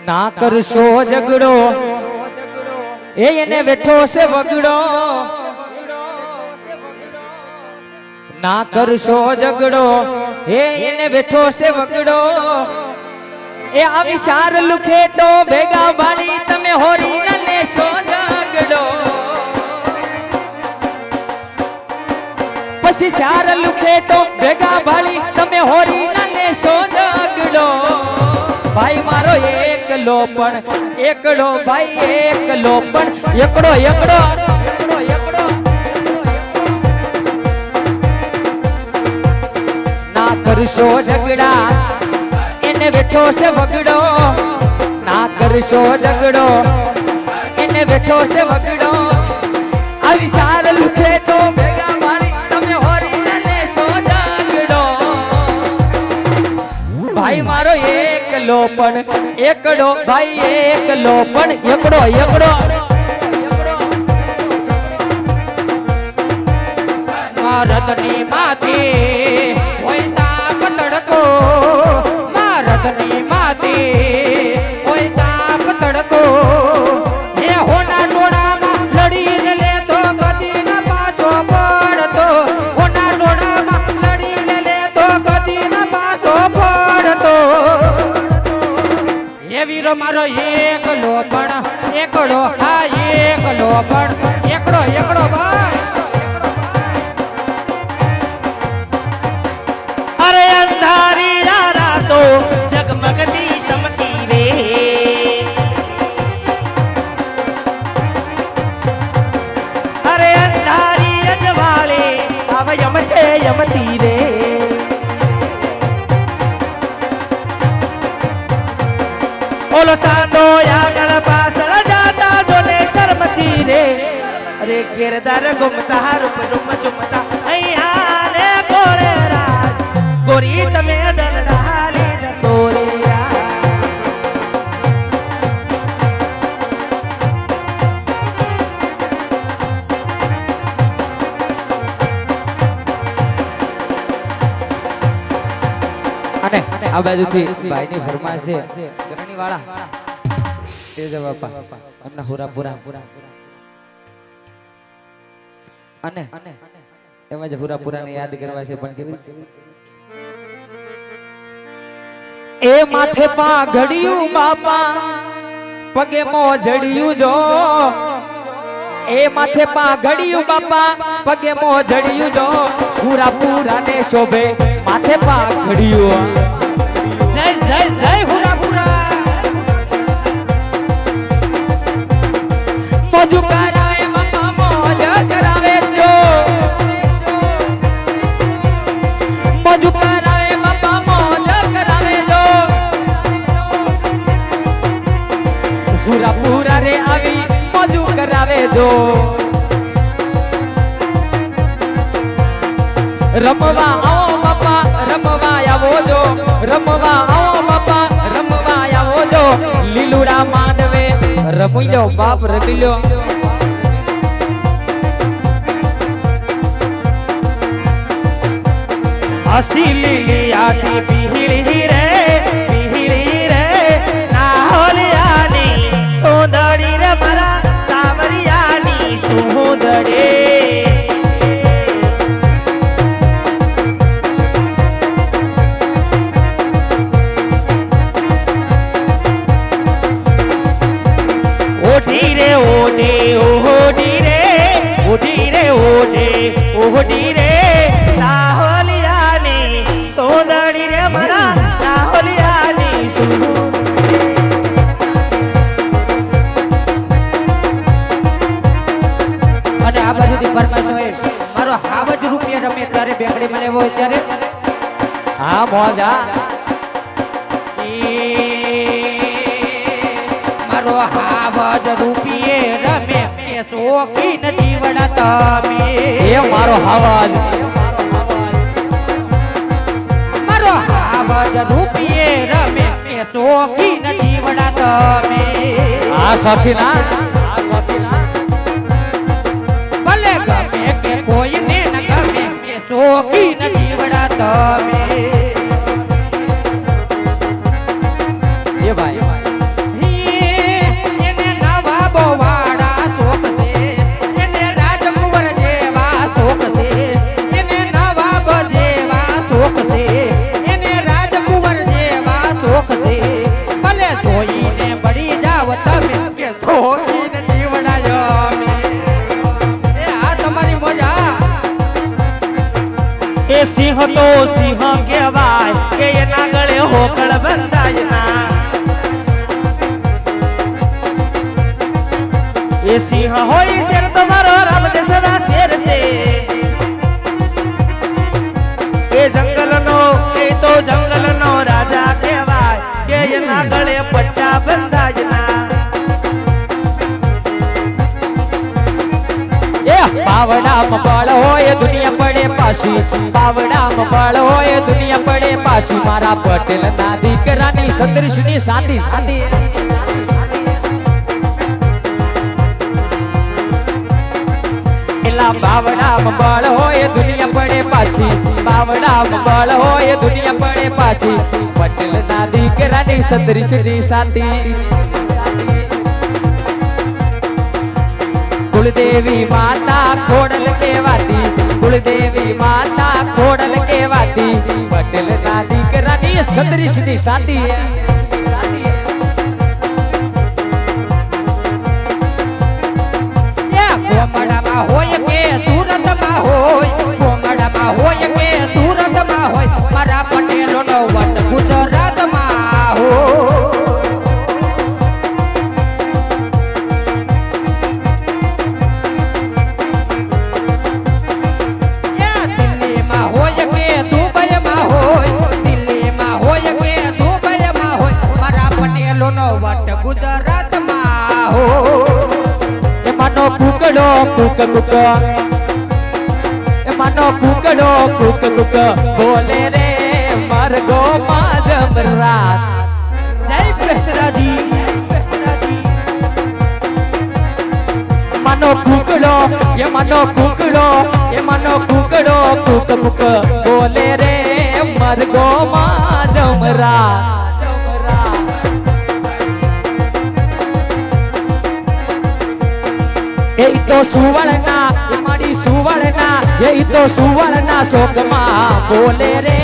ના કરશો ઝઘડો એને બેઠો છે વગડો ના કરશો ઝઘડો એને બેઠો છે વગડો એ આવી સાર લુખેટો ભેગા બાળી તમે હોરી ના લેશો ઝઘડો પછી સાર લુખેટો ભેગા બાળી તમે હોરી ના લેશો ઝઘડો ભાઈ મારો એકલો પણ એકડો ભાઈ એકલો પણ એકડો એકડો ના કરશો ઝઘડા એને બેઠો છે વગડો ના કરશો ઝઘડો એને બેઠો છે વગડો આવી સાર લુખે તો ભેગા મારી તમે હોરી ના લેશો ઝઘડો ભાઈ મારો એકલો પણ એકડો ભાઈ એકલો પણ એકડો એકડો મારદની માથે હોય તાપ તડકો મારદની માથે હોય તાપ તડકો એ હોના ટોળામાં લડીને લેતો કદી ન પાછો પડતો હોના ટોળામાં લડીને લેતો કદી ન પાછો પડતો એ વીરો મારો એકલો પણ એકડો હા એકલો પણ એકડો એકડો ભાઈ अरे अंधारी रातो जगमगती समती रे अरे अंधारी अजवाले अब यमते यमती रे ओलो सांदो यागल पासल जाता जोले शर्मती रे अरे गिरदार घूमता रूप रूप चुमता अय्या ने गोरे गोरी તમે દલડાલી દસોરિયા અને આ બાજુથી ભાઈની ફરમાઈશ છે ગરણી વાળા તેજ બાપા એમના હુરાપુરા અને એમાં જ હુરાપુરાને યાદ કરવા છે પણ કેવી એ માથે પા ઘડિયું બાપા પગે મોજડિયું જો એ માથે પા ઘડિયું બાપા પગે મોજડિયું જો પૂરા પૂરા ને શોભે માથે પા ઘડિયું જય જય જય હુરાપુરા મોજુ કરાવે બાપા મોજ કરાવે જો મોજુ કરાવે બાપા મોજ કરાવે જો પૂરા પૂરા રે આવી મોજુ કરાવે જો રમવા આવો બાપા રમવા આવો જો રમવા આવો બાપા રમવા આવો જો લીલુડા માંડવે રમી લો બાપ રમી લો આસી લીલી આસી પીહળી રે ના હોલિયાની સોંદડી રે મારા સાવરિયાની સુંદડી ઓઢી રે ઓઢે ઓઢી રે ઓઢી રે ઓઢે ઓઢી રે સાહોલિયાની સોંદડી રે મારા સાહોલિયાની અને આ બાજુથી ફરમાઈશ હોય મારો હાવજ રૂપિયા રમે ત્યારે બેકડી મને હોય ત્યારે હા મોજા મારો હાવજ રૂપિયે રમે એ શોખીન જીવન તમે એ મારો હાવજ મારો હાવજ રૂપિયે રમે એ શોખીન જીવન તમે આ સખીના ભલે ગમે કે કોઈને ન ગમે એ શોખીન જીવન તમે એ ભાઈ એ સિંહ તો સિંહ કહેવાય કે એના ગળે હોકળ બંધાય ના એ સિંહ હોય શેર તમારો રામ જે સદા શેર છે એ જંગલનો એ તો જંગલનો રાજા કહેવાય કે એના ગળે પટ્ટા બંધાય ના બાવડામાં બળ હોય દુનિયા પડે પાછી બાવડામાં બળ હોય દુનિયા પડે પાછી મારા પટેલ ના દીકરાની સદૃશની સાથી સાથી એલા બાવડામાં બળ હોય દુનિયા પડે પાછી બાવડામાં બળ હોય દુનિયા પડે પાછી પટેલ ના દીકરાની સદૃશની સાથી कुलदेवी माता खोडल केवाती कुलदेवी माता खोडल केवाती पटेल ना दीकरानी सदृशनी साथी गोमड़ामा होय के सूरतमा होय गोमड़ामा होय के सूरतमा होय मारा पटेलोनो वट गुजरातमा होय ગુજરાતમાં હો એ માનો કુકડો કુક કુક એ માનો કુકડો કુક કુક બોલે રે મરગો માં જમરાત જય બેસરાજી માનો કુકડો એ માનો કુકડો એ માનો કુકડો કુક કુક બોલે રે મરગો માં જમરાત એ તો સુવર્ણા એ મારી સુવર્ણા એ તો સુવર્ણા શોકમાં બોલે રે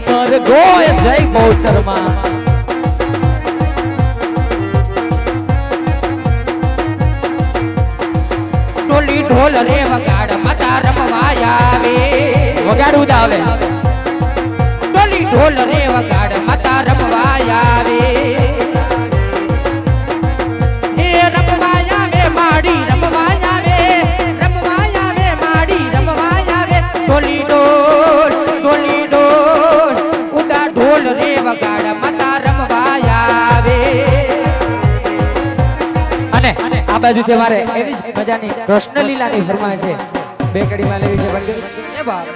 મરગો જય ગૌચરમાં ટોલી ઢોલ રે વગાડ માતા રમવા આવે વગાડવું જ આવે ટોલી ઢોલ રે વગાડ માતા રમવા આવે હે રમવા આવે માડી રમવા આવે માડી રમવા આવે ટોલી ઢોલ ઉડા ઢોલ રે વગાડ માતા રમવા આવે અને આ બાજુ તે મારે એવી જ મજાની કૃષ્ણ લીલાની ફરમાય છે બે કડીમાં લેવી છે પણ એ બાપ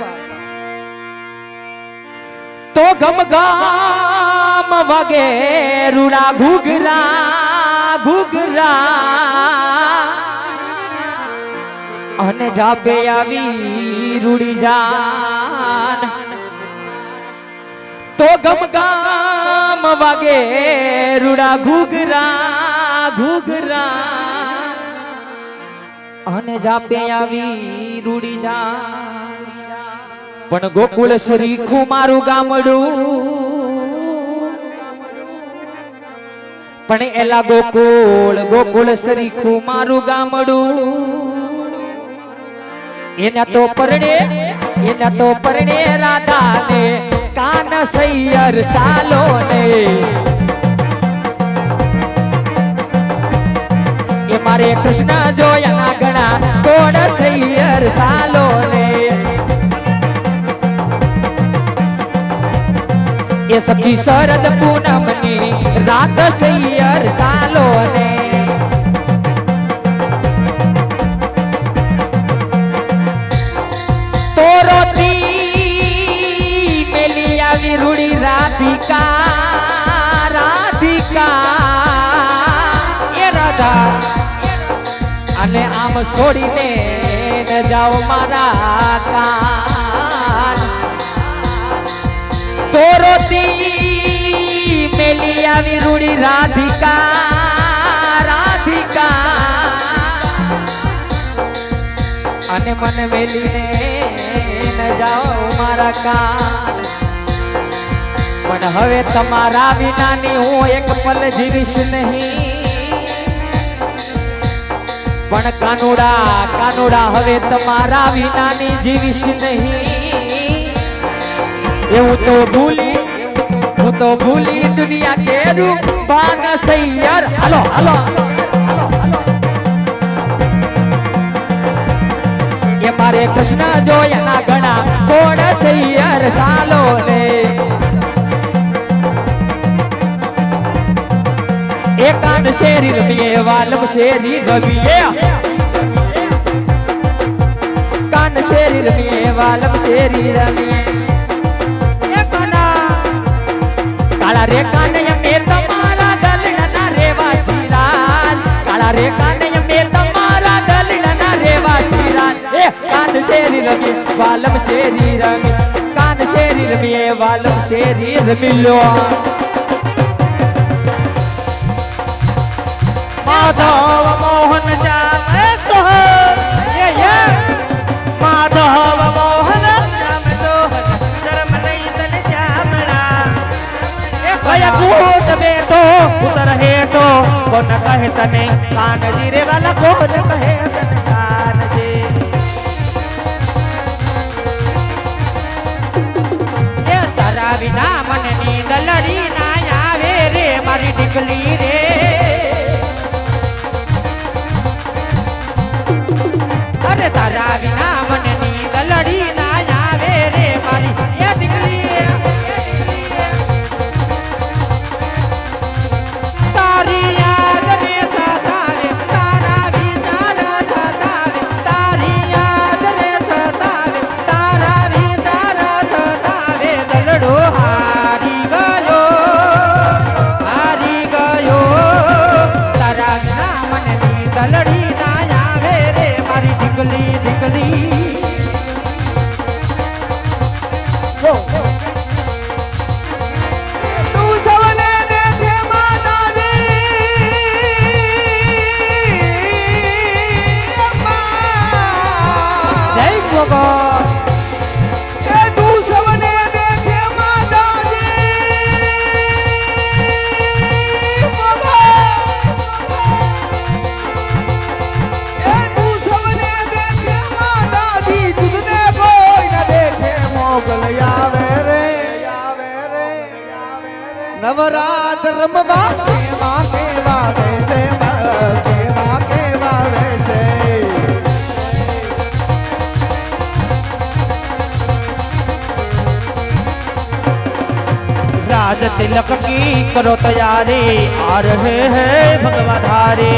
તો ગમગામ વાગે રૂડા ઘૂઘરા ઘૂઘરા અને જાપે આવી રૂડી જાન તો ગમગામ વાગે રૂડા ઘૂઘરા ઘૂઘરા અને જાપે આવી રૂડી જાન પણ ગોકુળ શરીખું મારું ગામડું પણ એલા ગોકુળ શરીખું મારું ગામડું એના તો પરણે રાધા ને કાન સૈયર સાલો ને એ મારે કૃષ્ણ જોયા ગણા કોણ સૈયર સાલો ને એ સખી શરદ પૂનમની રાત સૈયર સાલો ને તોરોતી મેલી આવી રૂડી રાધિકા એ રાધા અને આમ છોડીને ન જાઓ મારા કાન તોરોતી મેલી આવી રૂડી રાધિકા અને મન મેલીને ન જાઓ મારા કાન પણ હવે તમારા વિનાની હું એક પલ જીવીશ નહીં પણ કાનુડા હવે તમારા વિનાની જીવીશ નહીં એવું તો ભૂલી હું તો ભૂલી દુનિયા કેરું બાન સૈયર હાલો હાલો એ મારે કૃષ્ણ જોયા ઘણા કોણ સૈયર સાલો ને એ કાન શેરી રમીએ વાલમ શેરી રમીએ કાન શેરી રમીએ વાલમ શેરી રમીએ કાળા રે કાને અમે તમારા દલના રેવા શિરાલ કાળા રે કાને અમે તમારા દલના રેવા શિરાલ એ કાન શેરી રમીએ વાલમ શેરી રમીએ કાન શેરી રમીએ વાલમ શેરી રમી લો માધવ મોહન શ્યામ સોહન માધવ મોહન શ્યામ સોહન શરમ નહીં તને શ્યામણા કયા કૂટ બેઠો ઉતર હેઠો કોન કહે તને કાનજી રે વાલા કોન કહે તને કાનજી એ તારા વિના મને નીંદ લડી ના આવે રે મારી ઢીકલી રે અરે તારા વિના મને નીંદ લડી ના આવે રે મારી એ ઢીકલી તારી યાદ રે સતાવે તારા વિચાર સતાવે તારી યાદ રે સતાવે તારા વિચાર સતાવે દલડો હારી ગયો તારા વિના મને નીંદ લડી ના આવે રે મારી ઢીકલી ઢીકલી તું સવને દેખે માતાજી જય ભગવાન એ તું સવને દેખે માતાજી એ તું સવને દેખે માતાજી તુજને કોઈ ન દેખે મોગલ આવે રે નવરાત્ર રમવા કેવા વેશે કેવા વેશે राज तिलक की करो तैयारी आ रहे हैं भगवाधारी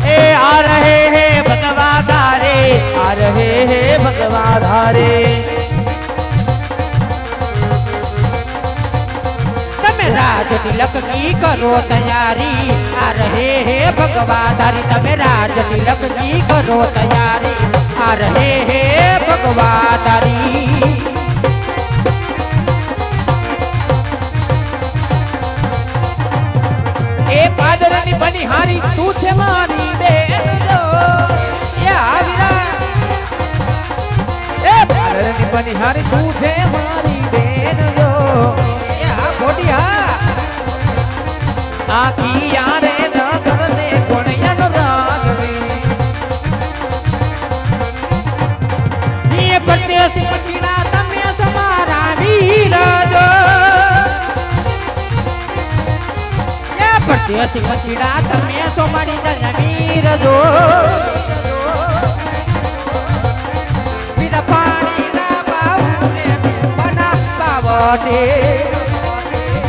ए आ रहे हैं भगवाधारे आ रहे हैं भगवाधारे તમે રાજ તિલક की करो तैयारी आ रहे हैं भगवाधारी તમે રાજ તિલક की करो तैयारी आ रहे हैं भगवाधारी એ પાદરની બનિહારી તું છે મારી બેન જો એ આવીરા એ પાદરની બનિહારી તું છે મારી બેન જો એ આ ખોટી હા આખી યારે ન કરને કોણિયાનો રાગવી એ પરદેશી પટીના તમે સમારા વીર જો એ પરદેશી પટીના તમે સોમાડી જન વીર જો બીના પાણી ના બાઉ રે બના બાવટે